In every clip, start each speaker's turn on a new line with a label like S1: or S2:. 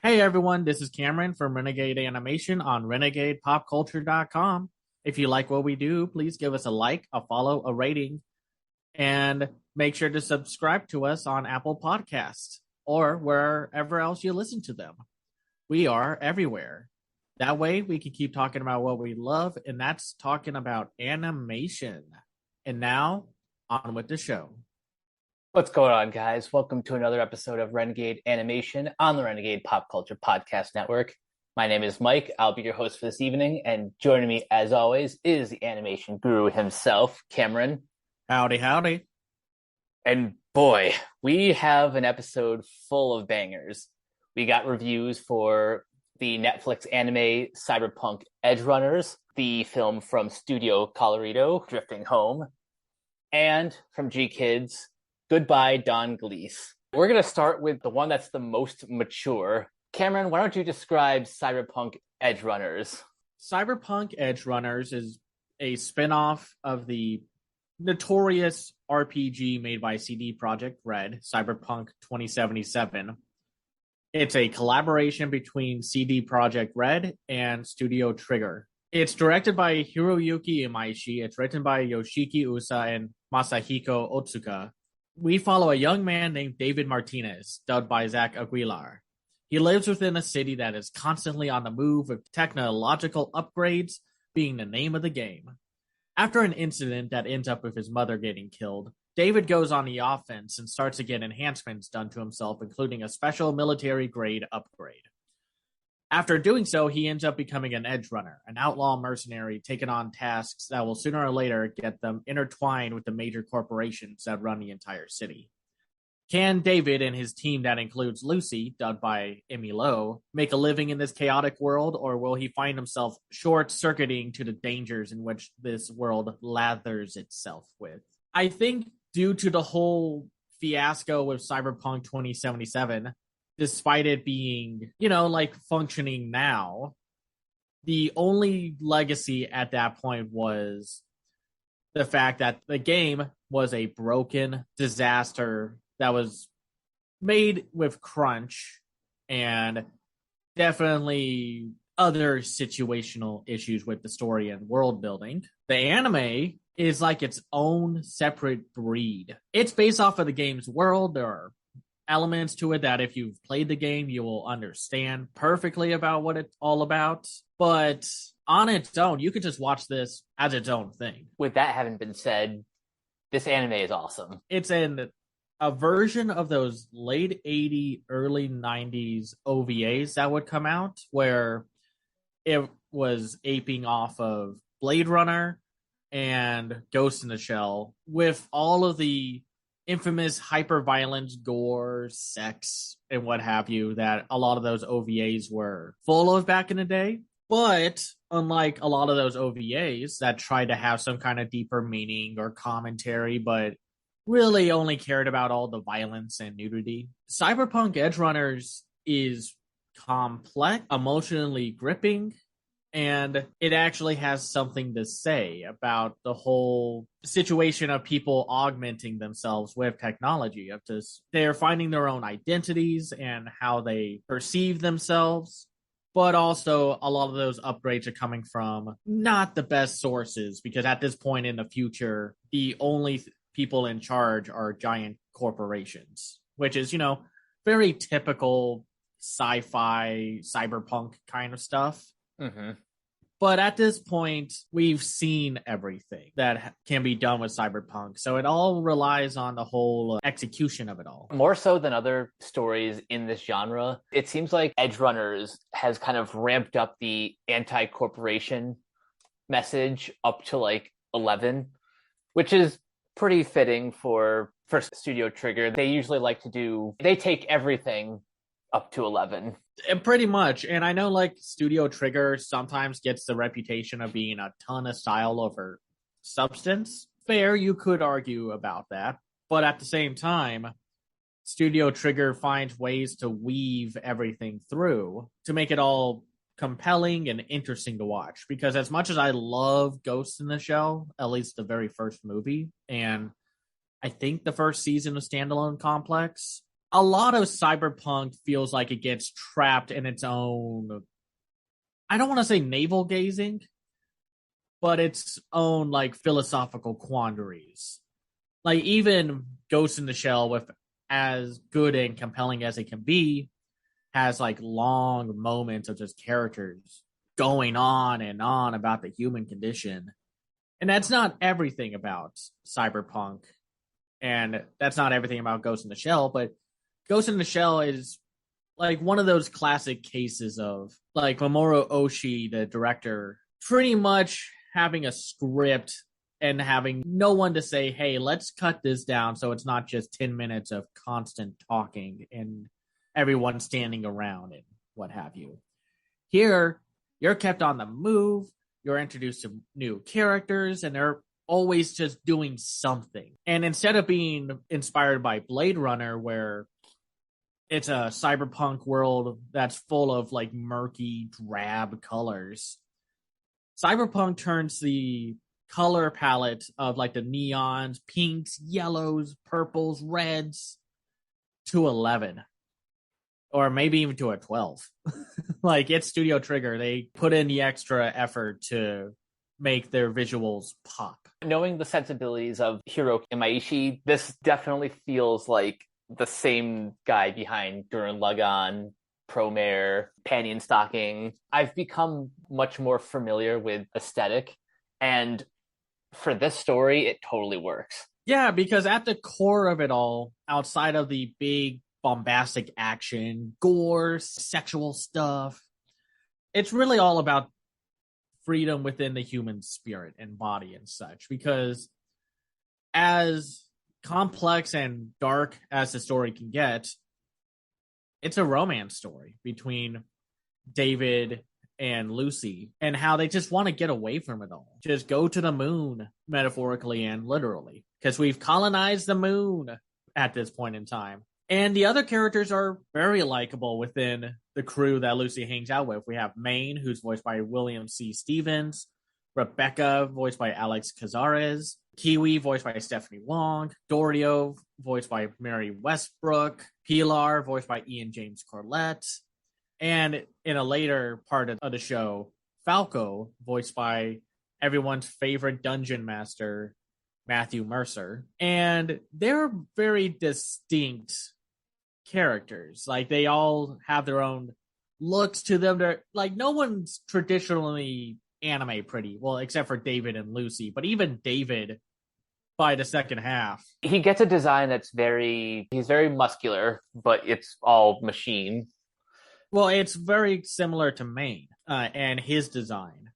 S1: Hey everyone, this is Cameron from Renegade Animation on renegadepopculture.com. If you like what we do, please give us a like, a follow, a rating, and make sure to subscribe to us on Apple Podcasts or wherever else you listen to them. We are everywhere. That way we can keep talking about what we love, and that's talking about animation. And now, on with the show.
S2: What's going on, guys? Welcome to another episode of Renegade Animation on the Renegade Pop Culture Podcast Network. My name is Mike. I'll be your host for this evening, and joining me, as always, is the animation guru himself, Cameron.
S1: Howdy, howdy.
S2: And boy, we have an episode full of bangers. We got reviews for the Netflix anime Cyberpunk Edgerunners, the film from Studio Colorido, Drifting Home, and from G-Kids, Goodbye, Don Glees. We're going to start with the one that's the most mature. Cameron, why don't you describe Cyberpunk Edgerunners?
S1: Cyberpunk Edgerunners is a spin-off of the notorious RPG made by CD Projekt Red, Cyberpunk 2077. It's a collaboration between CD Projekt Red and Studio Trigger. It's directed by Hiroyuki Imaishi. It's written by Yoshiki Usa and Masahiko Otsuka. We follow a young man named David Martinez, dubbed by Zach Aguilar. He lives within a city that is constantly on the move, with technological upgrades being the name of the game. After an incident that ends up with his mother getting killed, David goes on the offense and starts to get enhancements done to himself, including a special military-grade upgrade. After doing so, he ends up becoming an edge runner, an outlaw mercenary taking on tasks that will sooner or later get them intertwined with the major corporations that run the entire city. Can David and his team that includes Lucy, dubbed by Emmy Lowe, make a living in this chaotic world, or will he find himself short-circuiting to the dangers in which this world lathers itself with? I think due to the whole fiasco with Cyberpunk 2077, despite it being, functioning now, the only legacy at that point was the fact that the game was a broken disaster that was made with crunch and definitely other situational issues with the story and world building. The anime is like its own separate breed. It's based off of the game's world. There are elements to it that if you've played the game, you will understand perfectly about what it's all about. But on its own, you could just watch this as its own thing.
S2: With that having been said, this anime is awesome.
S1: It's a version of those late 80s, early 90s OVAs that would come out, where it was aping off of Blade Runner and Ghost in the Shell, with all of the infamous hyper-violence, gore, sex, and what have you that a lot of those OVAs were full of back in the day. But unlike a lot of those OVAs that tried to have some kind of deeper meaning or commentary, but really only cared about all the violence and nudity, Cyberpunk Edgerunners is complex, emotionally gripping, and it actually has something to say about the whole situation of people augmenting themselves with technology. They're finding their own identities and how they perceive themselves, but also a lot of those upgrades are coming from not the best sources, because at this point in the future, the only people in charge are giant corporations, which is, very typical sci-fi, cyberpunk kind of stuff.
S2: Mm-hmm.
S1: But at this point, we've seen everything that can be done with Cyberpunk. So it all relies on the whole execution of it all.
S2: More so than other stories in this genre, it seems like Edgerunners has kind of ramped up the anti-corporation message up to 11, which is pretty fitting for Studio Trigger. They usually they take everything up to 11.
S1: Pretty much. And I know Studio Trigger sometimes gets the reputation of being a ton of style over substance. Fair, you could argue about that. But at the same time, Studio Trigger finds ways to weave everything through to make it all compelling and interesting to watch. Because as much as I love Ghost in the Shell, at least the very first movie, and I think the first season of Standalone Complex, a lot of Cyberpunk feels like it gets trapped in its own, I don't want to say navel gazing, but its own like philosophical quandaries. Like even Ghost in the Shell, with as good and compelling as it can be, has like long moments of just characters going on and on about the human condition. And that's not everything about Cyberpunk. And that's not everything about Ghost in the Shell, but Ghost in the Shell is like one of those classic cases of like Mamoru Oshii, the director, pretty much having a script and having no one to say, hey, let's cut this down so it's not just 10 minutes of constant talking and everyone standing around and what have you. Here, you're kept on the move, you're introduced to new characters, and they're always just doing something. And instead of being inspired by Blade Runner, where it's a cyberpunk world that's full of like murky, drab colors, Cyberpunk turns the color palette of like the neons, pinks, yellows, purples, reds to 11. Or maybe even to a 12. Like, it's Studio Trigger. They put in the extra effort to make their visuals pop.
S2: Knowing the sensibilities of Hiro Imaishi, this definitely feels like the same guy behind Gurren Lagann, Promare, Panty and Stocking. I've become much more familiar with aesthetic, and for this story, it totally works.
S1: Yeah, because at the core of it all, outside of the big bombastic action, gore, sexual stuff, it's really all about freedom within the human spirit and body and such. Because as complex and dark as the story can get, it's a romance story between David and Lucy and how they just want to get away from it all. Just go to the moon, metaphorically and literally, because we've colonized the moon at this point in time. And the other characters are very likable within the crew that Lucy hangs out with. We have Maine, who's voiced by William C. Stevens, Rebecca, voiced by Alex Cazares, Kiwi, voiced by Stephanie Wong, Dorio, voiced by Mary Westbrook, Pilar, voiced by Ian James Corlett, and in a later part of the show, Falco, voiced by everyone's favorite dungeon master, Matthew Mercer. And they're very distinct characters. Like, they all have their own looks to them. They're like, no one's traditionally anime pretty, well, except for David and Lucy. But even David, by the second half,
S2: he gets a design that's he's very muscular, but it's all machine.
S1: Well, it's very similar to Maine and his design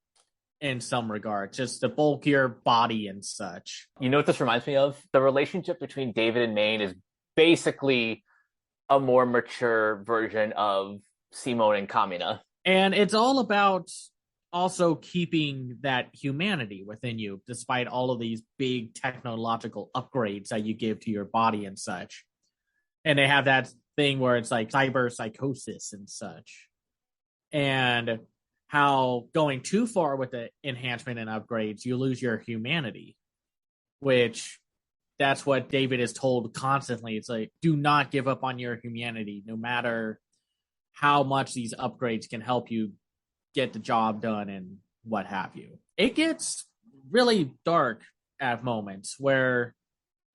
S1: in some regard, just the bulkier body and such.
S2: You know what this reminds me of? The relationship between David and Maine is basically a more mature version of Simone and Kamina.
S1: And it's all about also keeping that humanity within you, despite all of these big technological upgrades that you give to your body and such. And they have that thing where it's like cyber psychosis and such. And how going too far with the enhancement and upgrades, you lose your humanity, which that's what David is told constantly. It's like, do not give up on your humanity, no matter how much these upgrades can help you get the job done and what have you. It gets really dark at moments where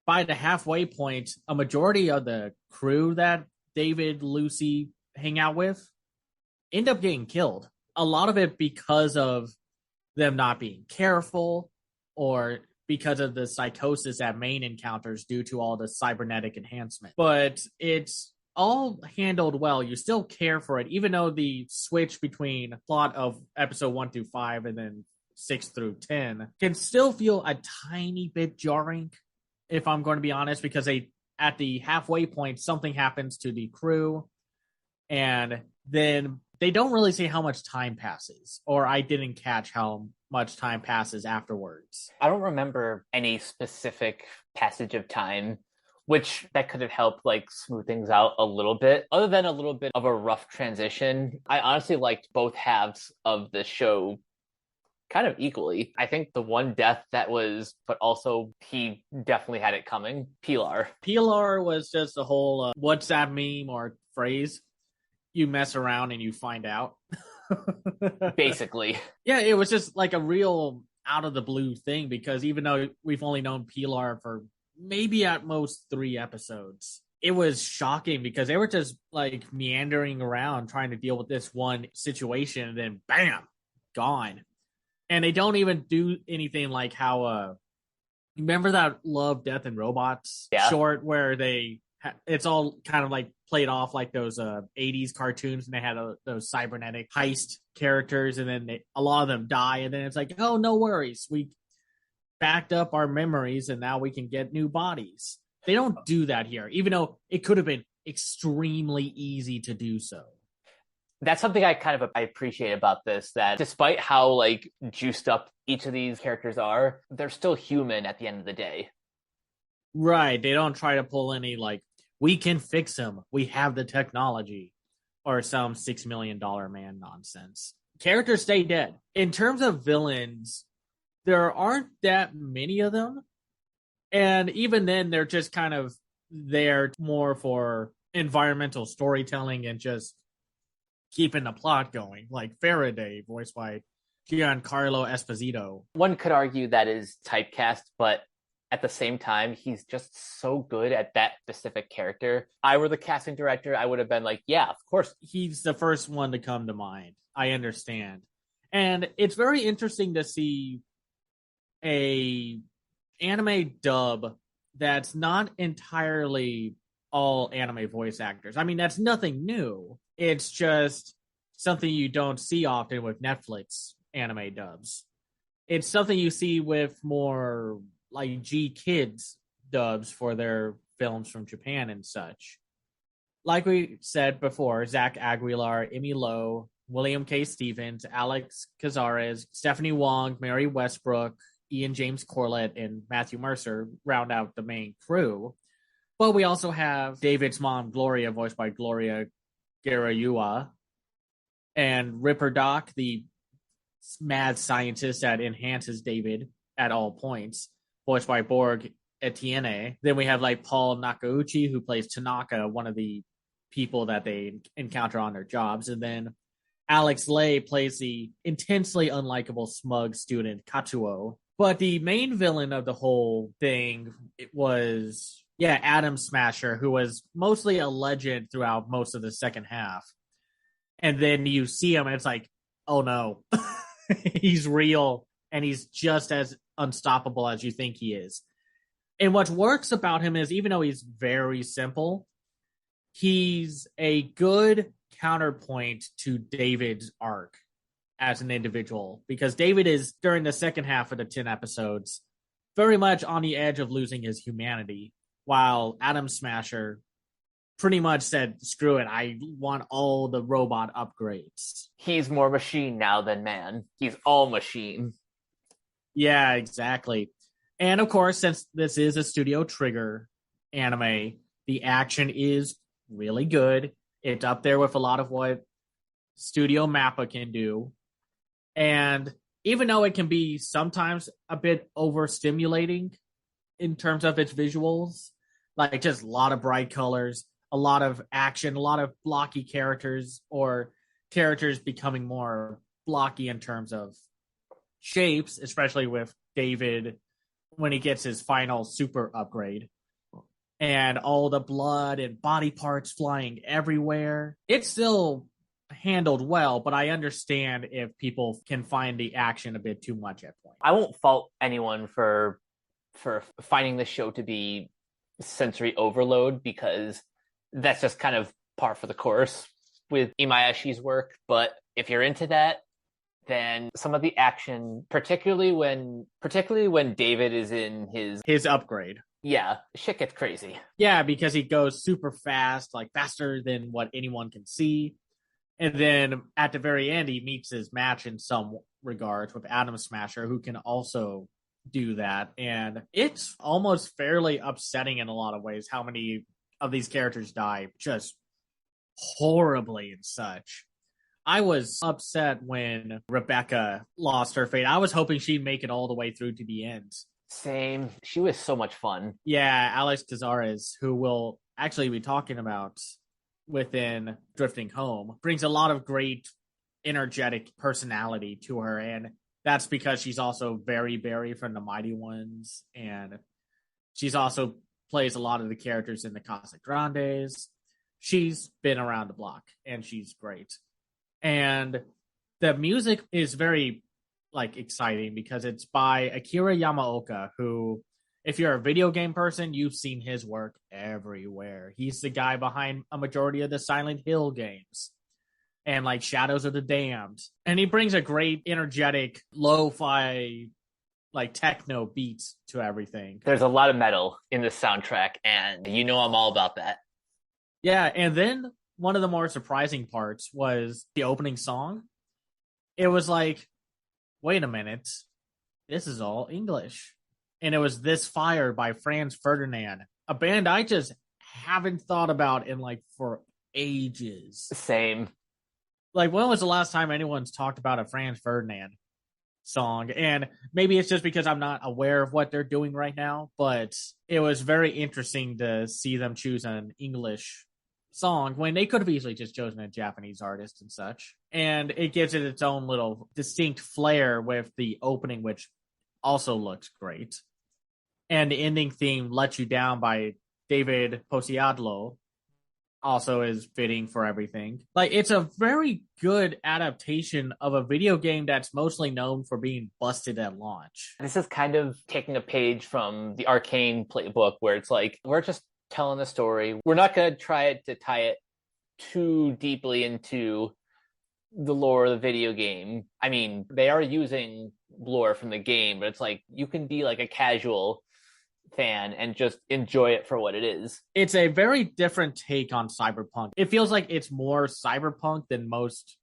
S1: by the halfway point, a majority of the crew that David, Lucy hang out with end up getting killed. A lot of it because of them not being careful or because of the psychosis that Maine encounters due to all the cybernetic enhancement. But it's all handled well. You still care for it, even though the switch between plot of episode 1 through 5 and then 6 through 10 can still feel a tiny bit jarring, if I'm going to be honest, because at the halfway point, something happens to the crew, and then they don't really say how much time passes, or I didn't catch how much time passes afterwards.
S2: I don't remember any specific passage of time, which that could have helped like smooth things out a little bit. Other than a little bit of a rough transition, I honestly liked both halves of the show kind of equally. I think the one death that was, but also he definitely had it coming, Pilar.
S1: Pilar was just a whole WhatsApp meme or phrase. You mess around and you find out.
S2: Basically.
S1: Yeah, it was just like a real out of the blue thing because even though we've only known Pilar for maybe at most 3 episodes, it was shocking because they were just like meandering around trying to deal with this one situation and then bam, gone. And they don't even do anything like how remember that Love, Death and Robots short where it's all kind of like played off like those 80s cartoons and they had those cybernetic heist characters and then a lot of them die and then it's like, oh, no worries, we backed up our memories and now we can get new bodies. They don't do that here, even though it could have been extremely easy to do so.
S2: That's something I appreciate about this, that despite how like juiced up each of these characters are, they're still human at the end of the day.
S1: Right. They don't try to pull any like, we can fix him, we have the technology, or some $6 million man nonsense. Characters stay dead. In terms of villains, there aren't that many of them. And even then, they're just kind of there more for environmental storytelling and just keeping the plot going. Like Faraday, voiced by Giancarlo Esposito.
S2: One could argue that is typecast, but at the same time, he's just so good at that specific character. I were the casting director, I would have been like, yeah, of course.
S1: He's the first one to come to mind. I understand. And it's very interesting to see a anime dub that's not entirely all anime voice actors. I mean, that's nothing new. It's just something you don't see often with Netflix anime dubs. It's something you see with more like G Kids dubs for their films from Japan and such. Like we said before, Zach Aguilar, Emmy Lowe, William K. Stevens, Alex Cazares, Stephanie Wong, Mary Westbrook, Ian James Corlett, and Matthew Mercer round out the main crew. But we also have David's mom, Gloria, voiced by Gloria Garayua, and Ripper Doc, the mad scientist that enhances David at all points, voiced by Borg Etienne. Then we have like Paul Nakauchi, who plays Tanaka, one of the people that they encounter on their jobs. And then Alex Lay plays the intensely unlikable smug student Katsuo. But the main villain of the whole thing was, Adam Smasher, who was mostly a legend throughout most of the second half. And then you see him and it's like, oh no, he's real and he's just as unstoppable as you think he is. And what works about him is, even though he's very simple, he's a good counterpoint to David's arc as an individual, because David is, during the second half of the 10 episodes, very much on the edge of losing his humanity, while Adam Smasher pretty much said, screw it, I want all the robot upgrades.
S2: He's more machine now than man. He's all machine.
S1: Yeah, exactly. And of course, since this is a Studio Trigger anime, the action is really good. It's up there with a lot of what Studio Mappa can do. And even though it can be sometimes a bit overstimulating in terms of its visuals, like just a lot of bright colors, a lot of action, a lot of blocky characters, or characters becoming more blocky in terms of shapes, especially with David when he gets his final super upgrade, and all the blood and body parts flying everywhere. It's still handled well, but I understand if people can find the action a bit too much at points.
S2: I won't fault anyone for finding this show to be sensory overload, because that's just kind of par for the course with Imayashi's work. But if you're into that, then some of the action, particularly when David is in his
S1: upgrade,
S2: shit gets crazy.
S1: Yeah, because he goes super fast, like faster than what anyone can see. And then at the very end, he meets his match in some regards with Adam Smasher, who can also do that. And it's almost fairly upsetting in a lot of ways how many of these characters die just horribly and such. I was upset when Rebecca lost her fate. I was hoping she'd make it all the way through to the end.
S2: Same. She was so much fun.
S1: Yeah, Alex Cazares, who we'll actually be talking about within Drifting Home, brings a lot of great, energetic personality to her. And that's because she's also very Barry from the Mighty Ones. And she's also plays a lot of the characters in the Casa Grandes. She's been around the block and she's great. And the music is very exciting because it's by Akira Yamaoka, who, if you're a video game person, you've seen his work everywhere. He's the guy behind a majority of the Silent Hill games and Shadows of the Damned. And he brings a great, energetic, lo-fi, techno beats to everything.
S2: There's a lot of metal in this soundtrack, and I'm all about that.
S1: Yeah, and then one of the more surprising parts was the opening song. It was wait a minute, this is all English. And it was This Fire by Franz Ferdinand, a band I just haven't thought about in for ages.
S2: Same.
S1: When was the last time anyone's talked about a Franz Ferdinand song? And maybe it's just because I'm not aware of what they're doing right now, but it was very interesting to see them choose an English song when they could have easily just chosen a Japanese artist and such. And it gives it its own little distinct flair with the opening, which also looks great. And the ending theme, Let You Down by David Posiadlo, also is fitting for everything. It's a very good adaptation of a video game that's mostly known for being busted at launch.
S2: This is kind of taking a page from the Arcane playbook, where it's we're just telling the story. We're not going to try to tie it too deeply into the lore of the video game. I mean, they are using lore from the game, but it's you can be a casual fan and just enjoy it for what it is.
S1: It's a very different take on Cyberpunk. It feels like it's more Cyberpunk than most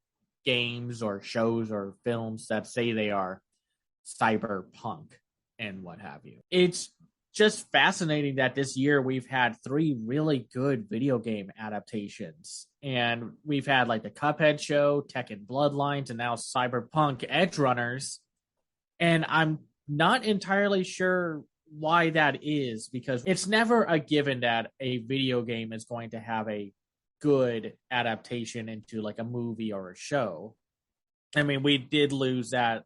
S1: games or shows or films that say they are Cyberpunk and what have you. It's just fascinating that this year we've had 3 really good video game adaptations. And we've had the Cuphead show, Tekken Bloodlines, and now Cyberpunk Edgerunners. And I'm not entirely sure why that is, because it's never a given that a video game is going to have a good adaptation into a movie or a show. I mean, we did lose that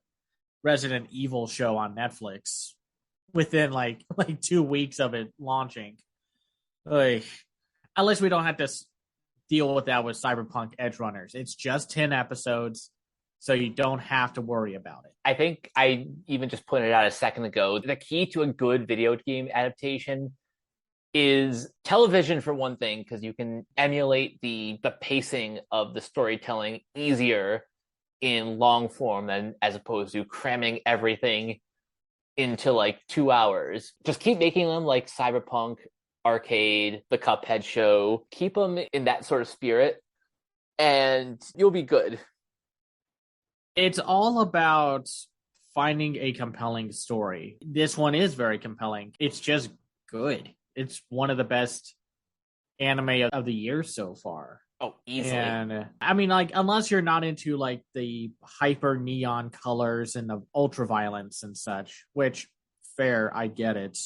S1: Resident Evil show on Netflix within 2 weeks of it launching. At least we don't have to deal with that with Cyberpunk Edgerunners. It's just 10 episodes, so you don't have to worry about it.
S2: I think I even just pointed out a second ago, the key to a good video game adaptation is television, for one thing, because you can emulate the pacing of the storytelling easier in long form than as opposed to cramming everything into 2 hours. Just keep making them like Cyberpunk, Arcade, the Cuphead show. Keep them in that sort of spirit, and you'll be good.
S1: It's all about finding a compelling story. This one is very compelling. It's just good. It's one of the best anime of the year so far.
S2: Oh, easily.
S1: And I mean, unless you're not into the hyper neon colors and the ultra violence and such, which fair, I get it,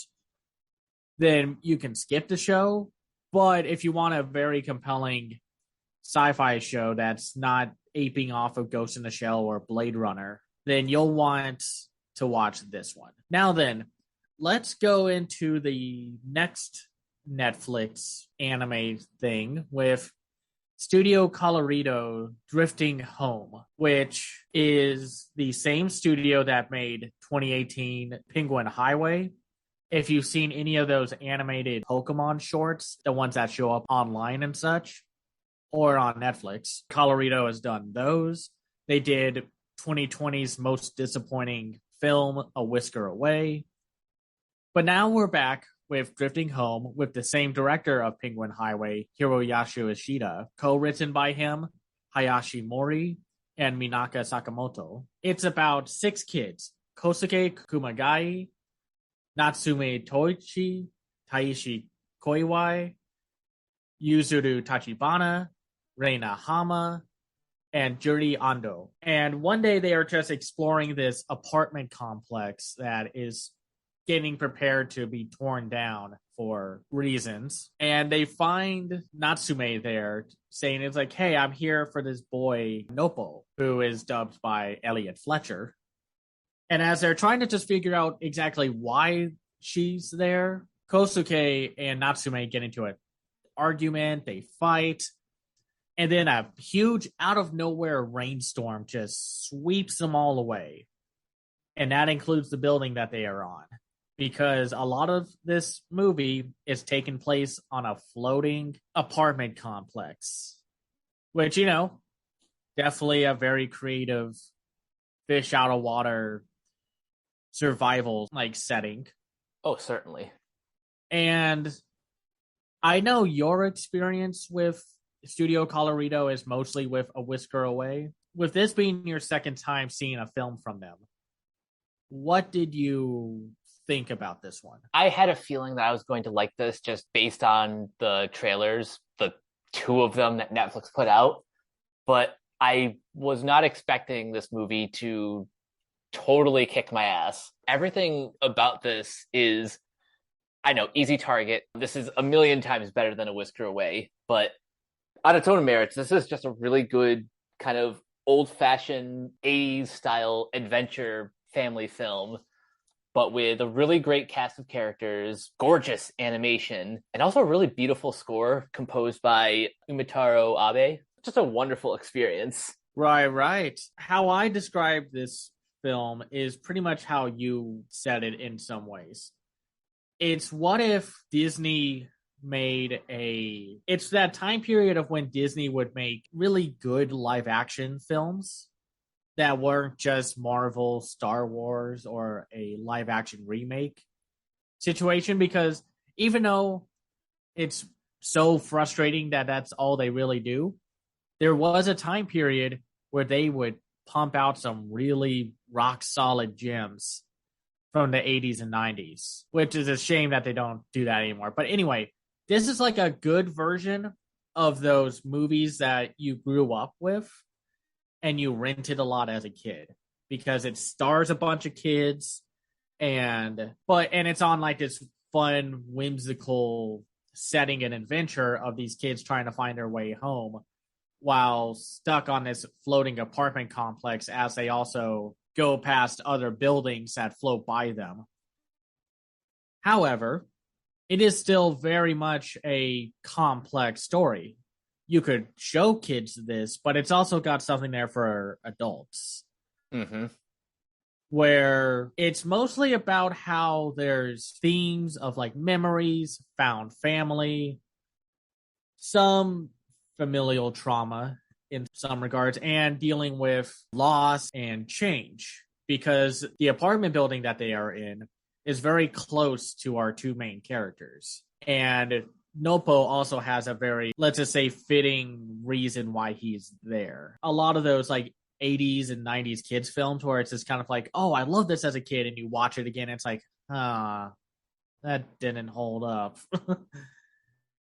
S1: then you can skip the show. But if you want a very compelling sci-fi show that's not aping off of Ghost in the Shell or Blade Runner, then you'll want to watch this one. Now then, let's go into the next Netflix anime thing with Studio Colorido Drifting Home, which is the same studio that made 2018 Penguin Highway. If you've seen any of those animated Pokemon shorts, the ones that show up online and such, or on Netflix, Colorido has done those. They did 2020's most disappointing film, A Whisker Away. But now we're back with Drifting Home with the same director of Penguin Highway, Hiroyasu Ishida, co-written by him, Hayashi Mori, and Minaka Sakamoto. It's about 6 kids: Kosuke Kumagai, Natsume Toichi, Taishi Koiwai, Yuzuru Tachibana, Reina Hama, and Juri Ando. And one day they are just exploring this apartment complex that is getting prepared to be torn down for reasons. And they find Natsume there saying, it's like, hey, I'm here for this boy, Nopo, who is dubbed by Elliot Fletcher. And as they're trying to just figure out exactly why she's there, Kosuke and Natsume get into an argument, they fight, and then a huge out of nowhere rainstorm just sweeps them all away. And that includes the building that they are on, because a lot of this movie is taking place on a floating apartment complex, which, you know, definitely a very creative fish out of water survival like setting.
S2: Oh, certainly.
S1: And I know your experience with Studio Colorado is mostly with A Whisker Away. With this being your second time seeing a film from them, what did you think about this one?
S2: I had a feeling that I was going to like this just based on the trailers, the two of them that Netflix put out. But I was not expecting this movie to totally kick my ass. Everything about this is, I know, easy target. This is a million times better than A Whisker Away, but on its own merits, this is just a really good kind of old-fashioned 80s style adventure family film, but with a really great cast of characters, gorgeous animation, and also a really beautiful score composed by Umitaro Abe. Just a wonderful experience.
S1: Right. How I describe this film is pretty much how you said it in some ways. It's what if Disney it's that time period of when Disney would make really good live action films that weren't just Marvel, Star Wars, or a live action remake situation, because even though it's so frustrating that that's all they really do, there was a time period where they would pump out some really rock solid gems from the 80s and 90s, which is a shame that they don't do that anymore. But anyway, this is like a good version of those movies that you grew up with and you rented a lot as a kid, because it stars a bunch of kids and it's on like this fun, whimsical setting and adventure of these kids trying to find their way home while stuck on this floating apartment complex as they also go past other buildings that float by them. However, it is still very much a complex story. You could show kids this, but it's also got something there for adults.
S2: Mm-hmm.
S1: Where it's mostly about how there's themes of like memories, found family, some familial trauma in some regards, and dealing with loss and change, because the apartment building that they are in is very close to our two main characters. And Nopo also has a very, let's just say, fitting reason why he's there. A lot of those like 80s and 90s kids films where it's just kind of like, oh, I love this as a kid, and you watch it again, and it's like, that didn't hold up.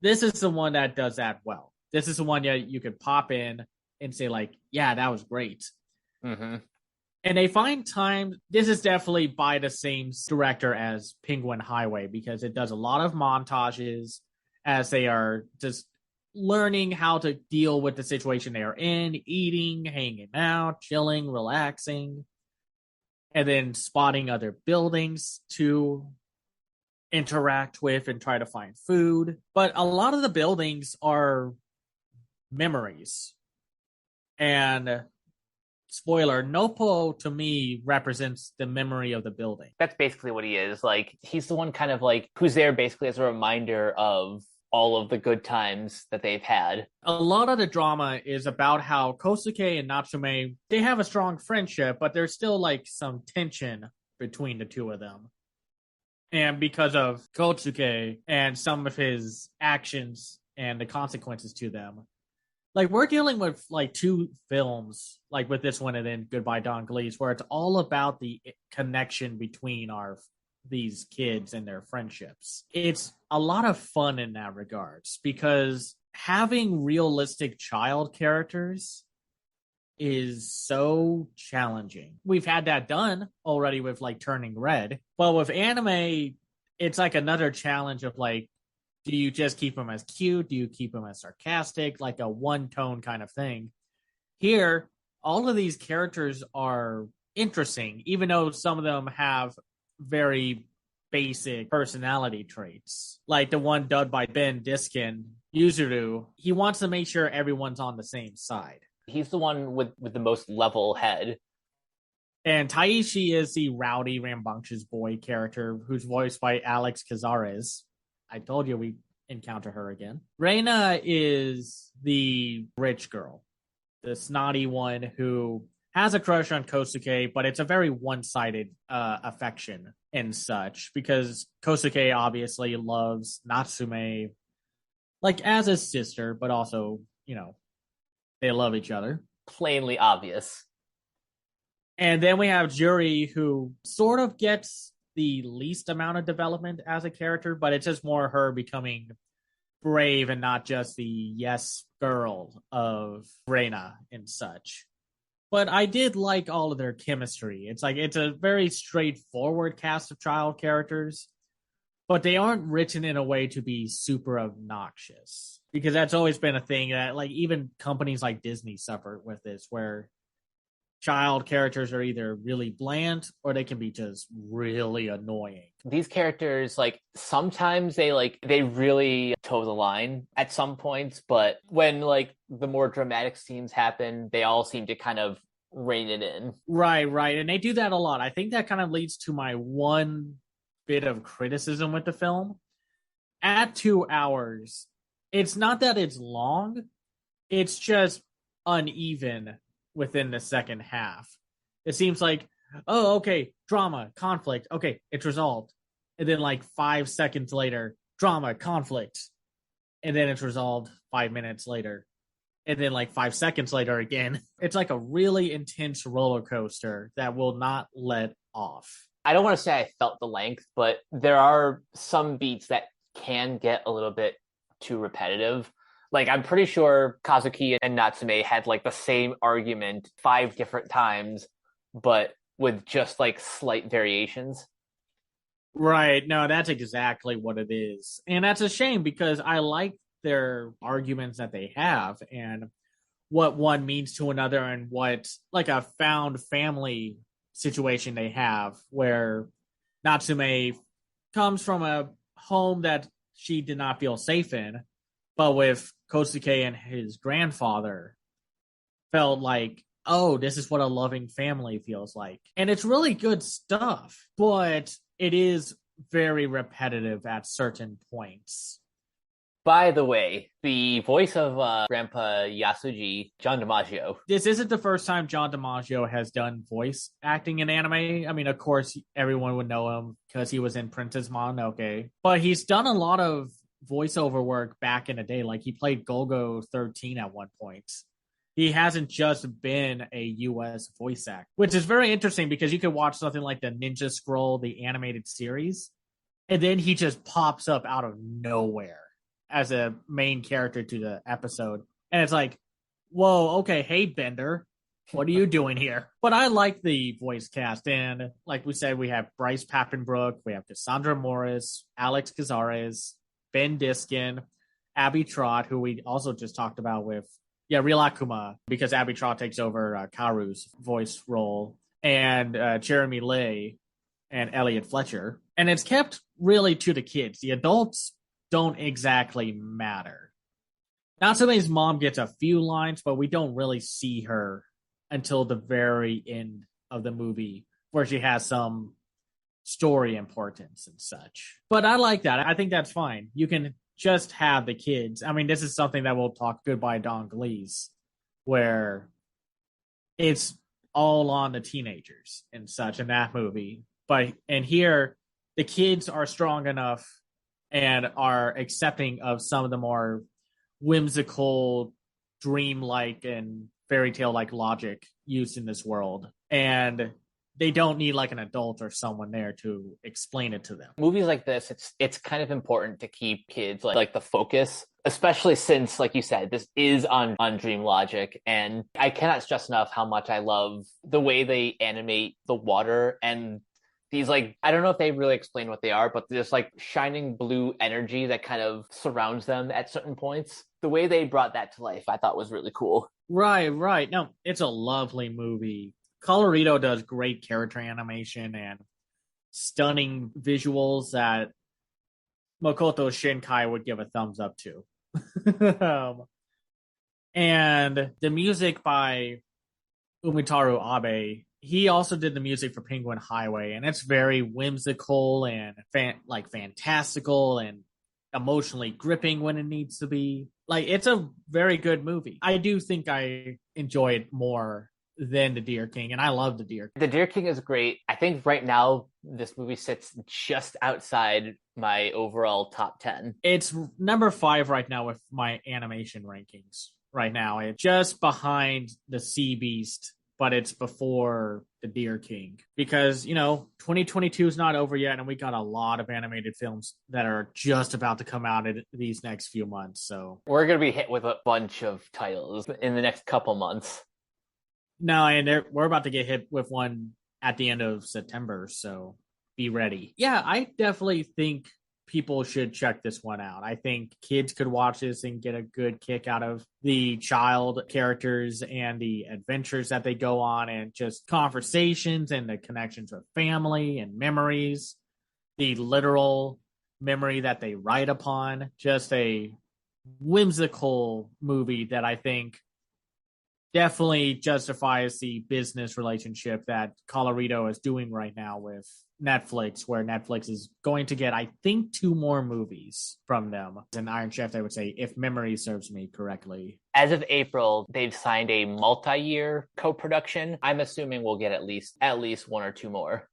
S1: This is the one that does that well. This is the one you could pop in and say like, yeah, that was great.
S2: Mm-hmm.
S1: And they find time. This is definitely by the same director as Penguin Highway, because it does a lot of montages as they are just learning how to deal with the situation they are in, eating, hanging out, chilling, relaxing, and then spotting other buildings to interact with and try to find food. But a lot of the buildings are memories. And spoiler, Nopo to me represents the memory of the building.
S2: That's basically what he is. Like, he's the one kind of like who's there basically as a reminder of all of the good times that they've had.
S1: A lot of the drama is about how Kosuke and Natsume, they have a strong friendship, but there's still like some tension between the two of them. And because of Kosuke and some of his actions and the consequences to them, like we're dealing with like two films, like with this one and then Goodbye Don Glees, where it's all about the connection between these kids and their friendships. It's a lot of fun in that regards, because having realistic child characters is so challenging. We've had that done already with like Turning Red, but with anime, it's like another challenge of like, do you just keep them as cute? Do you keep them as sarcastic? Like a one tone kind of thing. Here, all of these characters are interesting, even though some of them have very basic personality traits. Like the one dubbed by Ben Diskin, Yuzuru, he wants to make sure everyone's on the same side.
S2: He's the one with the most level head.
S1: And Taishi is the rowdy, rambunctious boy character who's voiced by Alex Cazares. I told you we encounter her again. Reina is the rich girl, the snotty one who has a crush on Kosuke, but it's a very one-sided affection and such, because Kosuke obviously loves Natsume, like as his sister, but also, you know, they love each other.
S2: Plainly obvious.
S1: And then we have Juri, who sort of gets the least amount of development as a character, but it's just more her becoming brave and not just the yes girl of Reina and such. But I did like all of their chemistry. It's like it's a very straightforward cast of child characters, but they aren't written in a way to be super obnoxious, because that's always been a thing that like even companies like Disney suffer with this, where child characters are either really bland or they can be just really annoying.
S2: These characters, like, sometimes they really toe the line at some points, but when like the more dramatic scenes happen, they all seem to kind of rein it in.
S1: Right. And they do that a lot. I think that kind of leads to my one bit of criticism with the film. At 2 hours, it's not that it's long, it's just uneven within the second half. It seems like, oh, okay, drama, conflict, okay, it's resolved. And then like 5 seconds later, drama, conflict. And then it's resolved 5 minutes later. And then like 5 seconds later again. It's like a really intense roller coaster that will not let off.
S2: I don't want to say I felt the length, but there are some beats that can get a little bit too repetitive. Like, I'm pretty sure Kazuki and Natsume had like the same argument 5 different times, but with just like slight variations.
S1: Right. No, that's exactly what it is. And that's a shame, because I like their arguments that they have and what one means to another, and what like a found family situation they have, where Natsume comes from a home that she did not feel safe in, but with Kosuke and his grandfather felt like, oh, this is what a loving family feels like. And it's really good stuff, but it is very repetitive at certain points.
S2: By the way, the voice of Grandpa Yasuji, John DiMaggio.
S1: This isn't the first time John DiMaggio has done voice acting in anime. I mean, of course, everyone would know him because he was in Princess Mononoke. But he's done a lot of voiceover work back in the day. Like, he played Golgo 13 at one point. He hasn't just been a U.S. voice actor, which is very interesting, because you could watch something like the Ninja Scroll, the animated series, and then he just pops up out of nowhere as a main character to the episode. And it's like, whoa, okay, hey, Bender, what are you doing here? But I like the voice cast. And like we said, we have Bryce Papenbrook, we have Cassandra Morris, Alex Cazares, Ben Diskin, Abby Trott, who we also just talked about with, Real Akuma, because Abby Trott takes over Karu's voice role, and Jeremy Lay and Elliot Fletcher. And it's kept really to the kids. The adults don't exactly matter. Natsume's mom gets a few lines, but we don't really see her until the very end of the movie, where she has some story importance and such. But I like that. I think that's fine. You can just have the kids. I mean, this is something that we'll talk Goodbye Don Glees, where it's all on the teenagers and such in that movie. And here, the kids are strong enough and are accepting of some of the more whimsical, dreamlike, and fairy tale like logic used in this world. And they don't need like an adult or someone there to explain it to them.
S2: Movies like this, it's kind of important to keep kids like the focus, especially since, like you said, this is on Dream Logic, and I cannot stress enough how much I love the way they animate the water and these, like, I don't know if they really explain what they are, but there's like shining blue energy that kind of surrounds them at certain points. The way they brought that to life, I thought was really cool.
S1: Right. No, it's a lovely movie. Colorado does great character animation and stunning visuals that Makoto Shinkai would give a thumbs up to. And the music by Umitaru Abe, he also did the music for Penguin Highway, and it's very whimsical and fantastical and emotionally gripping when it needs to be. Like, it's a very good movie. I do think I enjoy it more than The Deer King, and I love The Deer King.
S2: The Deer King is great. I think right now this movie sits just outside my overall top 10.
S1: It's number 5 right now with my animation rankings. Right now, it's just behind The Sea Beast, but it's before The Deer King. Because, 2022 is not over yet, and we got a lot of animated films that are just about to come out in these next few months. So
S2: we're going to be hit with a bunch of titles in the next couple months.
S1: No, and we're about to get hit with one at the end of September, so be ready. Yeah, I definitely think people should check this one out. I think kids could watch this and get a good kick out of the child characters and the adventures that they go on, and just conversations and the connections with family and memories, the literal memory that they write upon. Just a whimsical movie that I think definitely justifies the business relationship that Colorado is doing right now with Netflix, where Netflix is going to get, I think, 2 more movies from them. And Iron Chef, I would say, if memory serves me correctly.
S2: As of April, they've signed a multi-year co-production. I'm assuming we'll get at least 1 or 2 more.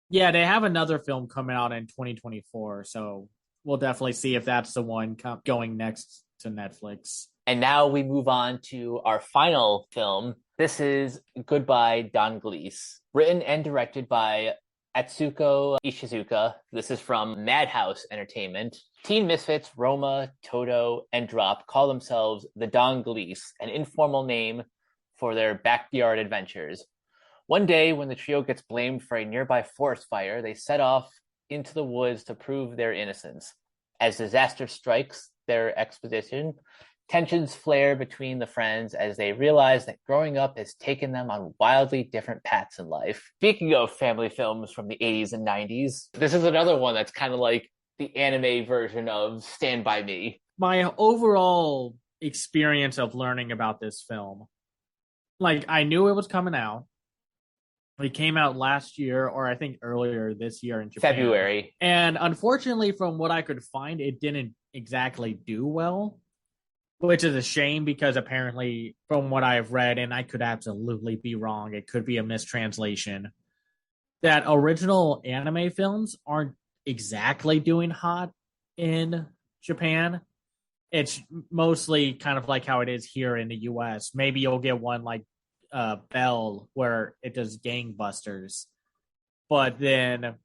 S1: Yeah, they have another film coming out in 2024, so we'll definitely see if that's the one going next to Netflix.
S2: And now we move on to our final film. This is Goodbye, Don Glees, written and directed by Atsuko Ishizuka. This is from Madhouse Entertainment. Teen misfits Roma, Toto, and Drop call themselves the Don Glees, an informal name for their backyard adventures. One day, when the trio gets blamed for a nearby forest fire, they set off into the woods to prove their innocence. As disaster strikes their expedition, tensions flare between the friends as they realize that growing up has taken them on wildly different paths in life. Speaking of family films from the 80s and 90s, this is another one that's kind of like the anime version of Stand By Me.
S1: My overall experience of learning about this film, like, I knew it was coming out. It came out last year, or I think earlier this year in Japan.
S2: February.
S1: And unfortunately, from what I could find, it didn't exactly do well, which is a shame because apparently, from what I've read, and I could absolutely be wrong, it could be a mistranslation, that original anime films aren't exactly doing hot in Japan. It's mostly kind of like how it is here in the US. Maybe you'll get one like Bell where it does gangbusters, but then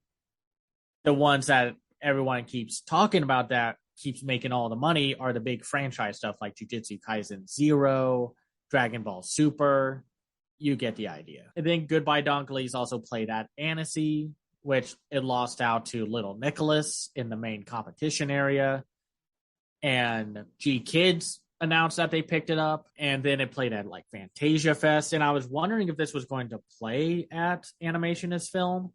S1: the ones that everyone keeps talking about that keeps making all the money are the big franchise stuff like Jujutsu Kaisen Zero, Dragon Ball Super. You get the idea. I think Goodbye Don Glees also played at Annecy, which it lost out to Little Nicholas in the main competition area, and G Kids announced that they picked it up, and then it played at like Fantasia Fest, and I was wondering if this was going to play at Animationist Film,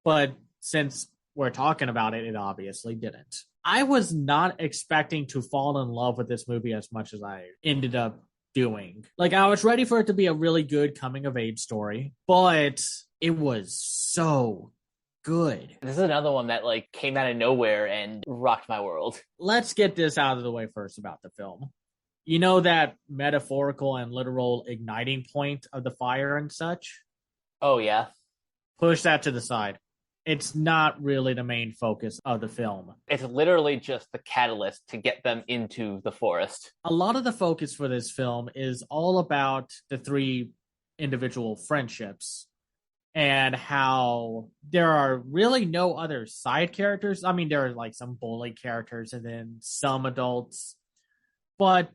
S1: but since we're talking about it, it obviously didn't. I was not expecting to fall in love with this movie as much as I ended up doing. Like, I was ready for it to be a really good coming-of-age story, but it was so good.
S2: This is another one that like came out of nowhere and rocked my world.
S1: Let's get this out of the way first about the film. You know that metaphorical and literal igniting point of the fire and such?
S2: Oh, yeah.
S1: Push that to the side. It's not really the main focus of the film.
S2: It's literally just the catalyst to get them into the forest.
S1: A lot of the focus for this film is all about the 3 individual friendships and how there are really no other side characters. I mean, there are like some bully characters and then some adults, but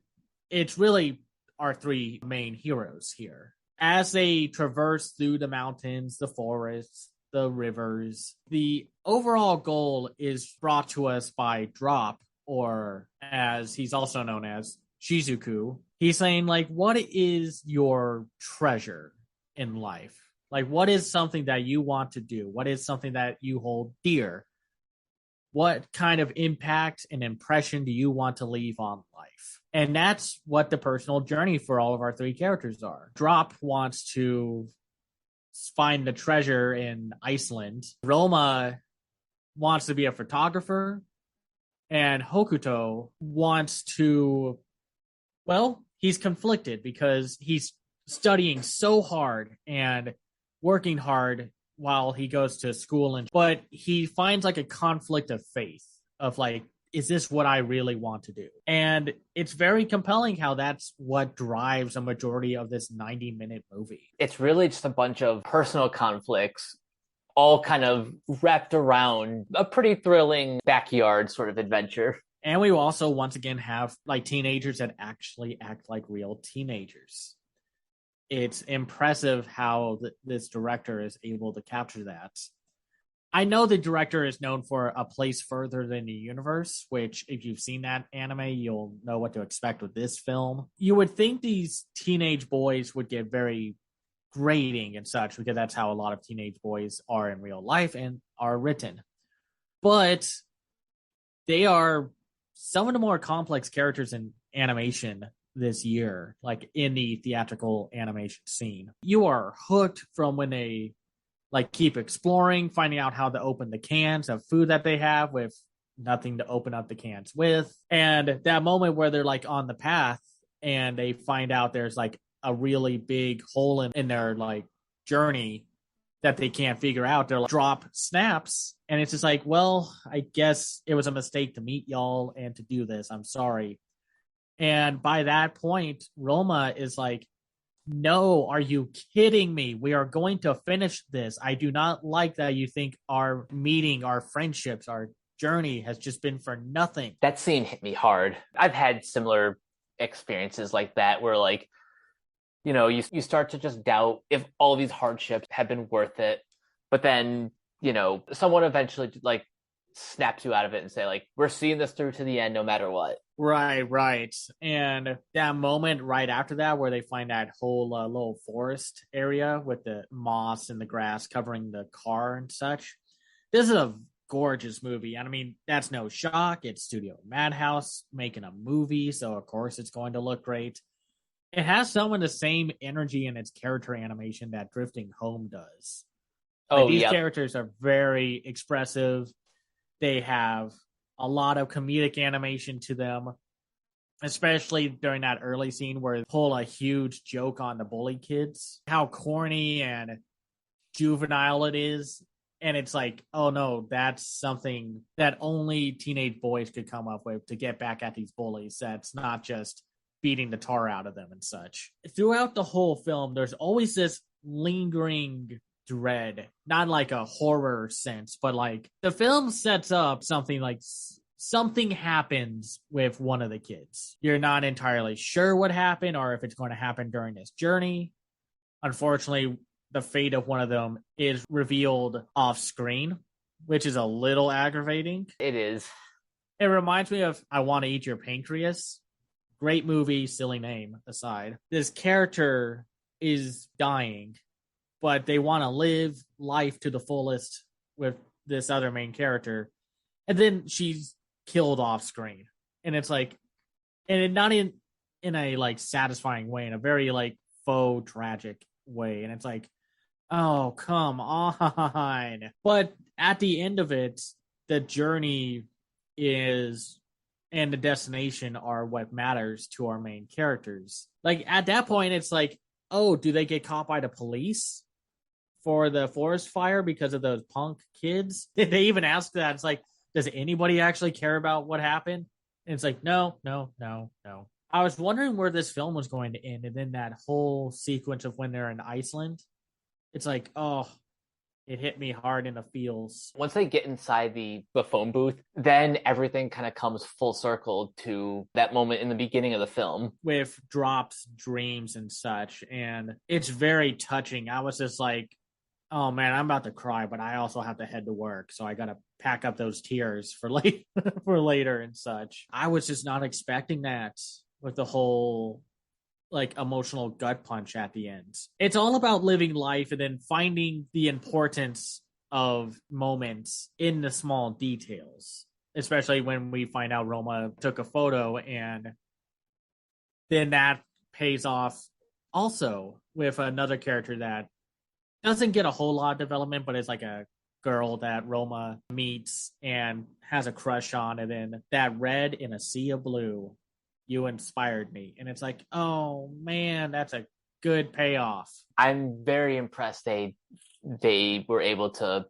S1: it's really our three main heroes here. As they traverse through the mountains, the forests, the rivers, the overall goal is brought to us by Drop, or as he's also known as Shizuku. He's saying, like, what is your treasure in life? Like, what is something that you want to do? What is something that you hold dear? What kind of impact and impression do you want to leave on life? And that's what the personal journey for all of our three characters are. Drop wants to find the treasure in Iceland. Roma wants to be a photographer. And Hokuto wants to, well, he's conflicted because he's studying so hard and working hard while he goes to school, but he finds like a conflict of faith of like, is this what I really want to do? And it's very compelling how that's what drives a majority of this 90-minute movie.
S2: It's really just a bunch of personal conflicts all kind of wrapped around a pretty thrilling backyard sort of adventure.
S1: And we also once again have like teenagers that actually act like real teenagers. It's impressive how this director is able to capture that. I know the director is known for A Place Further Than the Universe, which if you've seen that anime, you'll know what to expect with this film. You would think these teenage boys would get very grating and such, because that's how a lot of teenage boys are in real life and are written. But they are some of the more complex characters in animation this year, like in the theatrical animation scene. You are hooked from when they like keep exploring, finding out how to open the cans of food that they have with nothing to open up the cans with. And that moment where they're like on the path and they find out there's like a really big hole in their like journey that they can't figure out. They're like, Drop snaps. And it's just like, well, I guess it was a mistake to meet y'all and to do this. I'm sorry. And by that point, Roma is like, no, are you kidding me? We are going to finish this. I do not like that you think our meeting, our friendships, our journey has just been for nothing.
S2: That scene hit me hard. I've had similar experiences like that where like, you know, you start to just doubt if all of these hardships have been worth it. But then, you know, someone eventually like snaps you out of it and say like, we're seeing this through to the end no matter what.
S1: Right. And that moment right after that where they find that whole little forest area with the moss and the grass covering the car and such. This is a gorgeous movie. And I mean, that's no shock. It's Studio Madhouse making a movie, so of course it's going to look great. It has some of the same energy in its character animation that Drifting Home does. Like, these characters are very expressive. They have a lot of comedic animation to them, especially during that early scene where they pull a huge joke on the bully kids, how corny and juvenile it is. And it's like, oh no, that's something that only teenage boys could come up with to get back at these bullies. That's not just beating the tar out of them and such. Throughout the whole film, there's always this lingering dread, not like a horror sense, but like the film sets up something like something happens with one of the kids. You're not entirely sure what happened or if it's going to happen during this journey. Unfortunately, the fate of one of them is revealed off screen, which is a little aggravating.
S2: It is.
S1: It reminds me of I Want to Eat Your Pancreas. Great movie, silly name aside. This character is dying, but they want to live life to the fullest with this other main character. And then she's killed off screen. And it's like, and not in a like satisfying way, in a very like faux tragic way. And it's like, oh, come on. But at the end of it, the journey is and the destination are what matters to our main characters. Like at that point, it's like, oh, do they get caught by the police for the forest fire because of those punk kids? Did they even ask that? It's like, does anybody actually care about what happened? And it's like, no. I was wondering where this film was going to end. And then that whole sequence of when they're in Iceland, it's like, oh, It hit me hard in the feels.
S2: Once they get inside the phone booth, then everything kind of comes full circle to that moment in the beginning of the film.
S1: With Drop's dreams and such. And it's very touching. I was just like, oh man, I'm about to cry, but I also have to head to work. So I got to pack up those tears for for later and such. I was just not expecting that with the whole like emotional gut punch at the end. It's all about living life and then finding the importance of moments in the small details, especially when we find out Roma took a photo, and then that pays off also with another character that doesn't get a whole lot of development, but it's like a girl that Roma meets and has a crush on, and then that red in a sea of blue, you inspired me. And it's like, oh man, that's a good payoff.
S2: I'm very impressed they were able to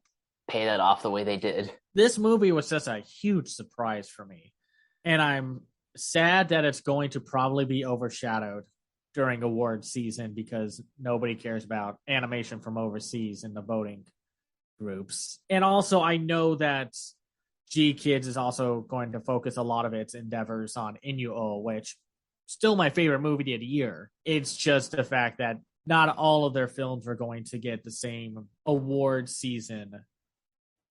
S2: pay that off the way they did.
S1: This movie was just a huge surprise for me. And I'm sad that it's going to probably be overshadowed during award season because nobody cares about animation from overseas in the voting groups. And also, I know that G Kids is also going to focus a lot of its endeavors on Inyo, which still my favorite movie of the year. It's just the fact that not all of their films are going to get the same award season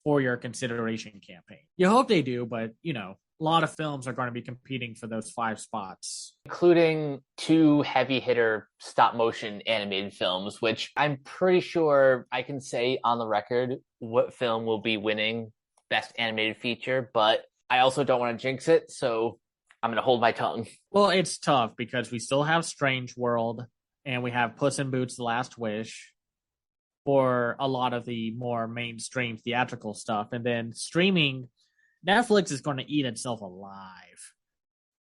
S1: for your consideration campaign. You hope they do, but a lot of films are going to be competing for those 5 spots,
S2: including 2 heavy hitter stop motion animated films, which I'm pretty sure I can say on the record what film will be winning Best Animated Feature, but I also don't want to jinx it, so I'm going to hold my tongue.
S1: Well, it's tough because we still have Strange World and we have Puss in Boots: The Last Wish for a lot of the more mainstream theatrical stuff. And then streaming, Netflix is going to eat itself alive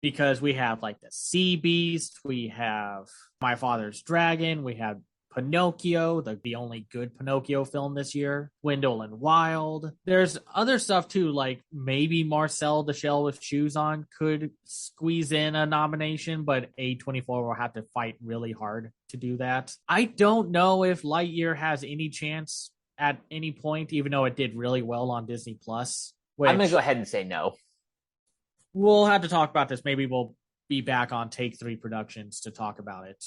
S1: because we have like the Sea Beast, we have My Father's Dragon, we have Pinocchio, the only good Pinocchio film this year, Wendell and Wild. There's other stuff too, like maybe Marcel the Shell with Shoes On could squeeze in a nomination, but A24 will have to fight really hard to do that. I don't know if Lightyear has any chance at any point, even though it did really well on Disney Plus.
S2: I'm going to go ahead and say no.
S1: We'll have to talk about this. Maybe we'll be back on Take 3 Productions to talk about it.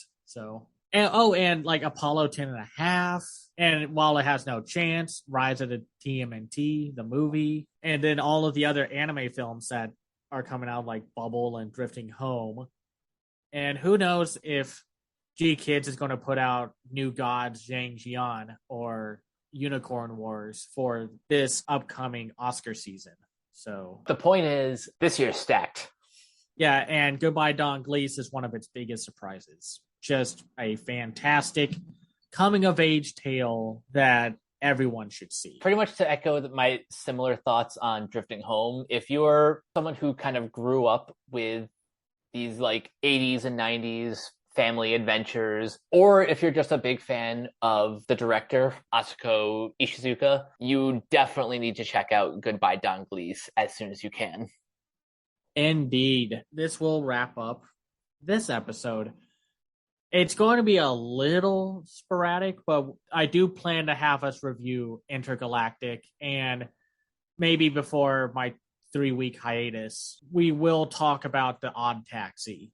S1: And like Apollo 10.5, and while it has no chance, Rise of the TMNT, the movie, and then all of the other anime films that are coming out like Bubble and Drifting Home. And who knows if G Kids is going to put out New Gods, Zhang Jian, or Unicorn Wars for this upcoming Oscar season. So
S2: the point is, this year's stacked.
S1: Yeah, and Goodbye Don Glees is one of its biggest surprises. Just a fantastic coming-of-age tale that everyone should see.
S2: Pretty much to echo my similar thoughts on Drifting Home, if you're someone who kind of grew up with these like 80s and 90s family adventures, or if you're just a big fan of the director, Atsuko Ishizuka, you definitely need to check out Goodbye Don Glees as soon as you can.
S1: Indeed. This will wrap up this episode. It's going to be a little sporadic, but I do plan to have us review Intergalactic, and maybe before my 3-week hiatus, we will talk about the Odd Taxi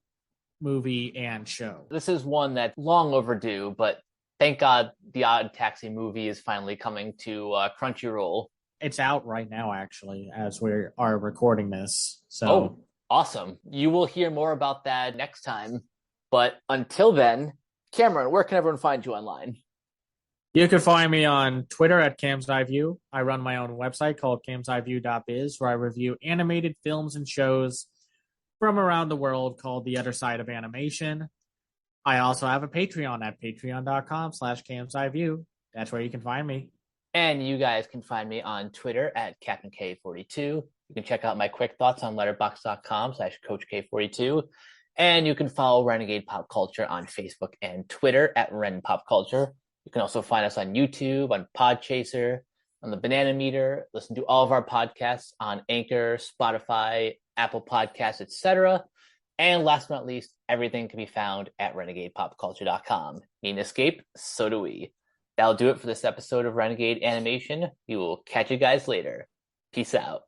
S1: movie and show.
S2: This is one that's long overdue, but thank God the Odd Taxi movie is finally coming to Crunchyroll.
S1: It's out right now, actually, as we are recording this. So,
S2: oh, awesome. You will hear more about that next time. But until then, Cameron, where can everyone find you online?
S1: You can find me on Twitter at Cam's Eye View. I run my own website called camseyeview.biz, where I review animated films and shows from around the world called The Other Side of Animation. I also have a Patreon at patreon.com/camseyeview. That's where you can find me.
S2: And you guys can find me on Twitter at CaptainK42. You can check out my quick thoughts on letterboxd.com/CoachK42. And you can follow Renegade Pop Culture on Facebook and Twitter at Ren Pop Culture. You can also find us on YouTube, on Podchaser, on the Banana Meter. Listen to all of our podcasts on Anchor, Spotify, Apple Podcasts, etc. And last but not least, everything can be found at renegadepopculture.com. Need an escape? So do we. That'll do it for this episode of Renegade Animation. We will catch you guys later. Peace out.